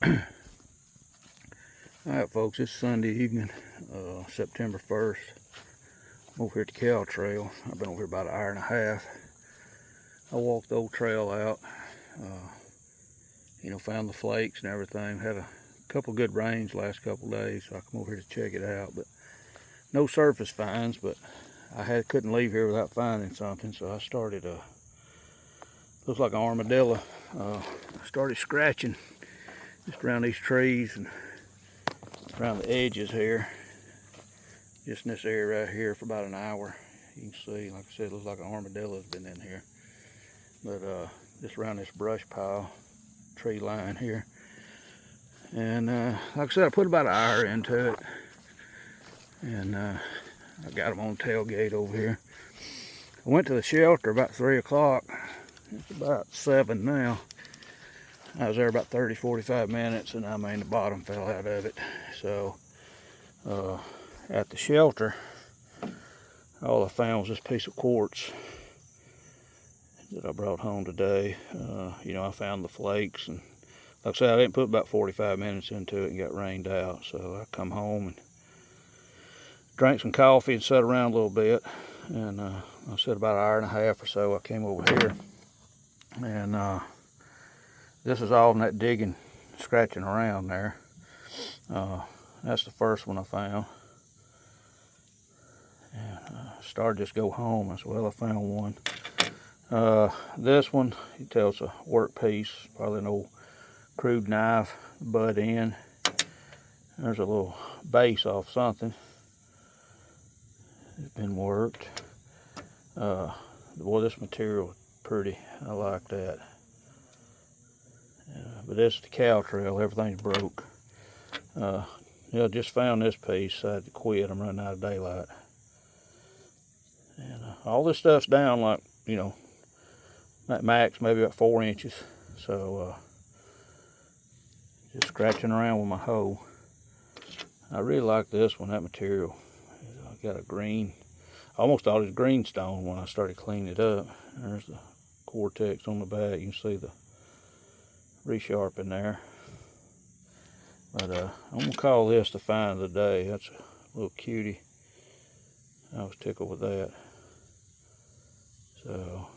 Alright folks, it's Sunday evening, September 1st. I'm over here at the CowTrail. I've been over here about an hour and a half. I walked the old trail out, found the flakes and everything. Had a couple good rains last couple days, so I come over here to check it out. But no surface finds, but I couldn't leave here without finding something, so I started, looks like an armadillo. I started scratching just around these trees and around the edges here, just in this area right here, for about an hour. You can see, like I said, it looks like an armadillo's been in here. But just around this brush pile, tree line here. And like I said, I put about an hour into it. And I got them on tailgate over here. I went to the shelter about 3 o'clock. It's about 7 now. I was there about 30-45 minutes, and I mean the bottom fell out of it. So at the shelter, all I found was this piece of quartz that I brought home today. I found the flakes, and like I said, I didn't put about 45 minutes into it and got rained out. So I come home and drank some coffee and sat around a little bit. And I said about an hour and a half or so, I came over here. And this is all in that digging, scratching around there. That's the first one I found. And I started to just go home. I said, well, I found one. This one, you can tell it's a work piece, probably an old crude knife, butt end. There's a little base off something. It's been worked. Boy, this material is pretty. I like that. But this is the CowTrail. Everything's broke. I just found this piece. I had to quit. I'm running out of daylight. And all this stuff's down, like, at max maybe about 4 inches. So just scratching around with my hoe. I really like this one. That material. I got a green. I almost thought it was greenstone when I started cleaning it up. There's the cortex on the back. You can see the resharp in there. But I'm going to call this the find of the day. That's a little cutie. I was tickled with that. So,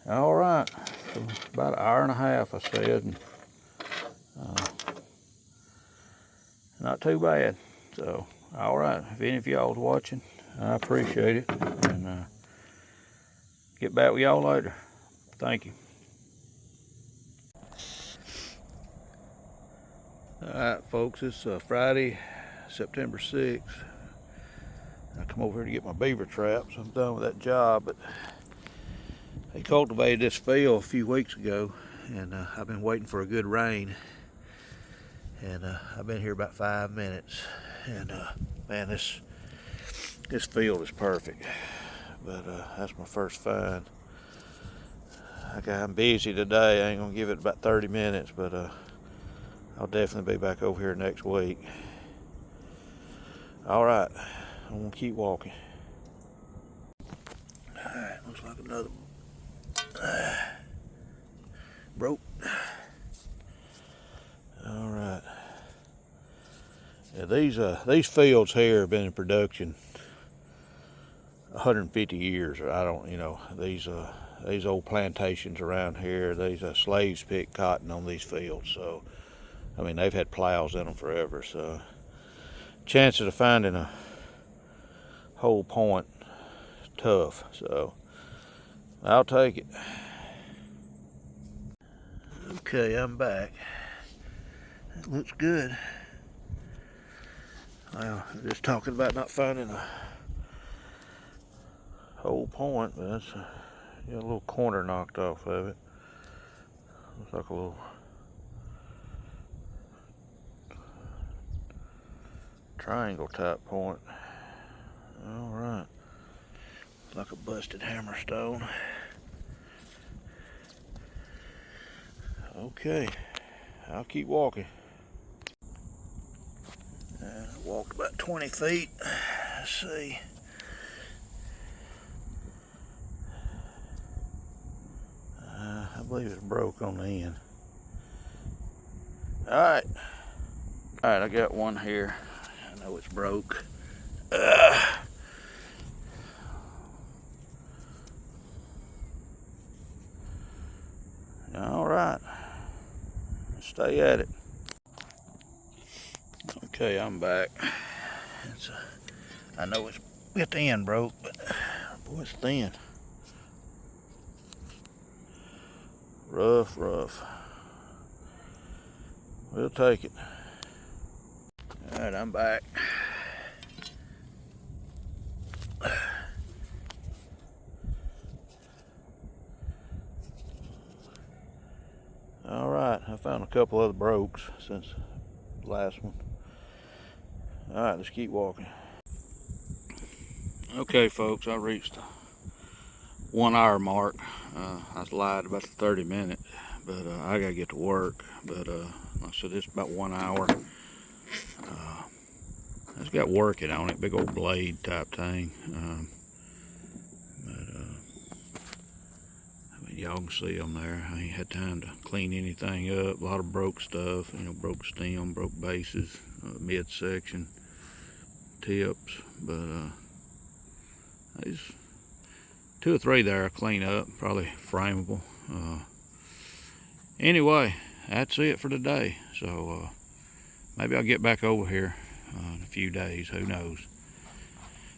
alright. So about an hour and a half, I said. And, not too bad. So, alright. If any of y'all was watching, I appreciate it. And get back with y'all later. Thank you. Alright folks, it's Friday, September 6th. I come over here to get my beaver traps. I'm done with that job, but they cultivated this field a few weeks ago, and I've been waiting for a good rain. And I've been here about 5 minutes, and man, this field is perfect. But that's my first find. I'm busy today. I ain't gonna give it about 30 minutes, but I'll definitely be back over here next week. Alright, I'm gonna keep walking. Alright, looks like another broke. Alright. Yeah, these fields here have been in production 150 years. These old plantations around here, these slaves picked cotton on these fields, so I mean, they've had plows in them forever, so chances of finding a whole point is tough, so I'll take it. Okay, I'm back. It looks good. Well, just talking about not finding a whole point, but that's a little corner knocked off of it. Looks like a little triangle type point. Alright. Like a busted hammerstone. Okay. I'll keep walking. I walked about 20 feet. Let's see. I believe it's broke on the end. Alright. Alright, I got one here. I know it's broke. Alright. Stay at it. Okay, I'm back. I know it's at the end broke, but boy, it's thin. Rough. We'll take it. Alright, I'm back. Alright, I found a couple other brokes since the last one. Alright, let's keep walking. Okay, folks, I reached the 1 hour mark. I lied about the 30 minutes, but I gotta get to work. But like I said, it's about 1 hour. It's got working on it, big old blade type thing. Y'all can see them there. I ain't had time to clean anything up. A lot of broke stuff, you know, broke stem, broke bases, midsection, tips, but there's 2 or 3 there I clean up, probably frameable. Anyway, that's it for today. So maybe I'll get back over here in a few days, who knows.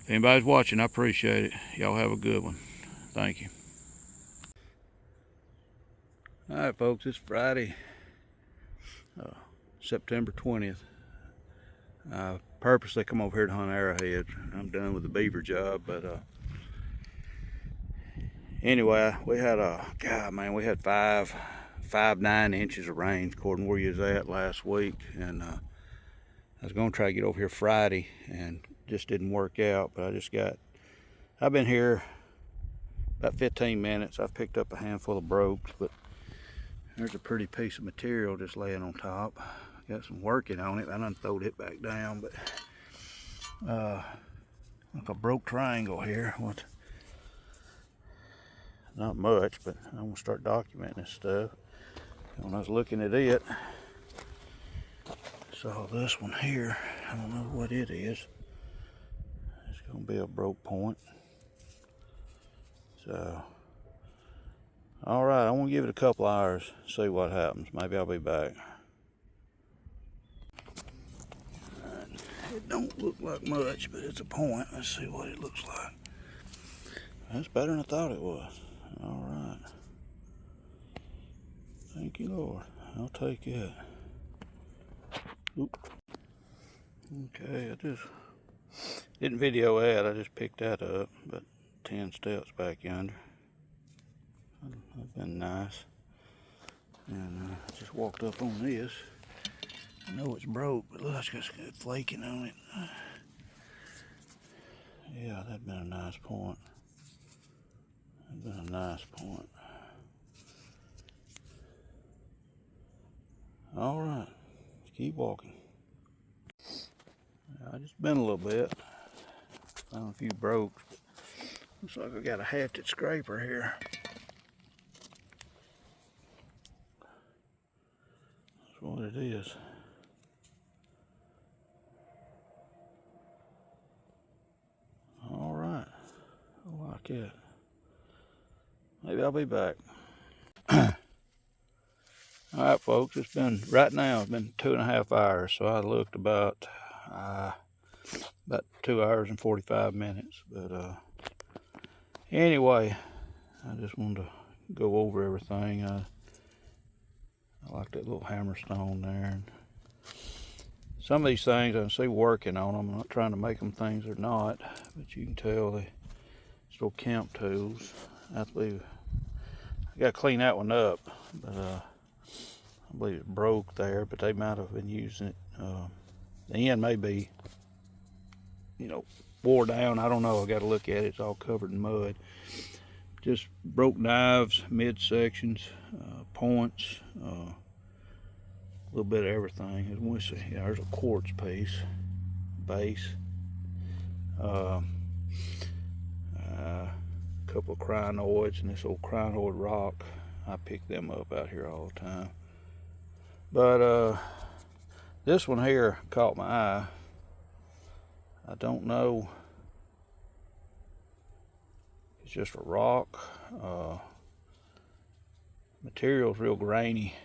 If anybody's watching, I appreciate it. Y'all have a good one. Thank you. Alright, folks, it's Friday, September 20th. I purposely come over here to hunt arrowheads. I'm done with the beaver job, but anyway, we had we had 9 inches of rain according to where you was at last week, and I was gonna try to get over here Friday and just didn't work out. But I've been here about 15 minutes. I've picked up a handful of brokes, but there's a pretty piece of material just laying on top. Got some working on it. I done throwed it back down, but like a broke triangle here. Not much, but I'm gonna start documenting this stuff. When I was looking at it, saw this one here. I don't know what it is. It's gonna be a broke point. So, all right, I want to give it a couple hours, see what happens. Maybe I'll be back. It don't look like much, but it's a point. Let's see what it looks like. That's better than I thought it was. All right. Thank you, Lord. I'll take it. Oop. Okay, I just didn't video that. I just picked that up, but 10 steps back yonder. That's been nice. And I just walked up on this. I know it's broke, but look, it's got good flaking on it. Yeah, that'd been a nice point. That'd been a nice point. All right, let's keep walking. I just been a little bit. Found a few brokes. Looks like I got a hefted scraper here. That's what it is. All right, I like it. Maybe I'll be back. All right, folks, it's been 2.5 hours, so I looked about 2 hours and 45 minutes. But anyway, I just wanted to go over everything. I like that little hammerstone there. And some of these things I can see working on them. I'm not trying to make them things they're not, but you can tell they still camp tools. I believe I got to clean that one up, but I believe it broke there, but they might have been using it. The end may be, wore down. I don't know. I got to look at it. It's all covered in mud. Just broke knives, midsections, points, a little bit of everything. As we see, there's a quartz piece, base, a couple of crinoids, and this old crinoid rock. I pick them up out here all the time. But This one here caught my eye. I don't know. It's just a rock. Material's real grainy.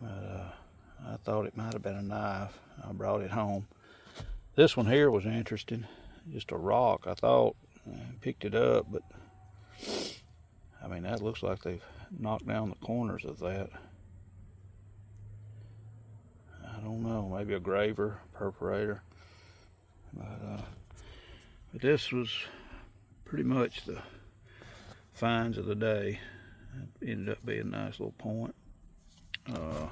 But I thought it might have been a knife. I brought it home. This one here was interesting. Just a rock. I thought I picked it up, but I mean, that looks like they've knocked down the corners of that. I don't know, maybe a graver, perforator. But this was pretty much the finds of the day. It ended up being a nice little point. I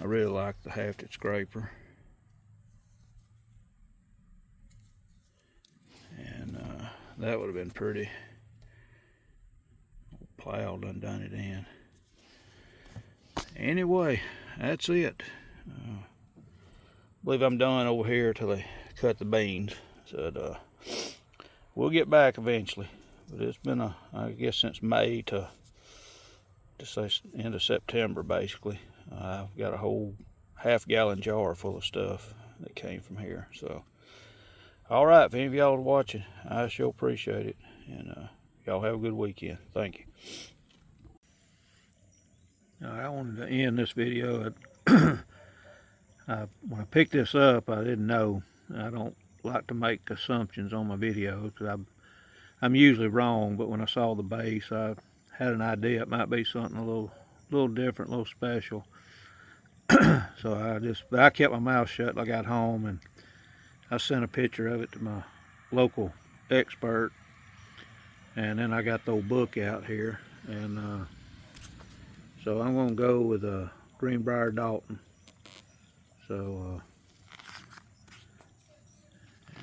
really like the hafted scraper. And that would have been pretty. Plow done it in. Anyway, that's it. I believe I'm done over here till they cut the beans. So we'll get back eventually. But it's been I guess since May to say end of September basically. I've got a whole half-gallon jar full of stuff that came from here. So, all right, if any of y'all are watching, I sure appreciate it. And y'all have a good weekend. Thank you. I wanted to end this video. When I picked this up, I didn't know. I don't like to make assumptions on my videos because I'm usually wrong. But when I saw the base, I had an idea it might be something a little different, a little special. So I kept my mouth shut till I got home, and I sent a picture of it to my local expert. And then I got the old book out here, and so I'm going to go with a Greenbrier Dalton. So,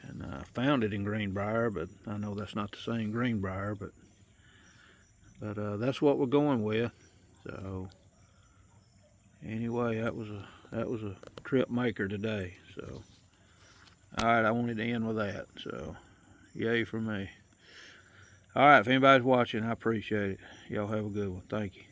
and I found it in Greenbrier, but I know that's not the same Greenbrier, but that's what we're going with. So, anyway, that was a trip maker today. So, all right, I wanted to end with that. So, yay for me. All right, if anybody's watching, I appreciate it. Y'all have a good one. Thank you.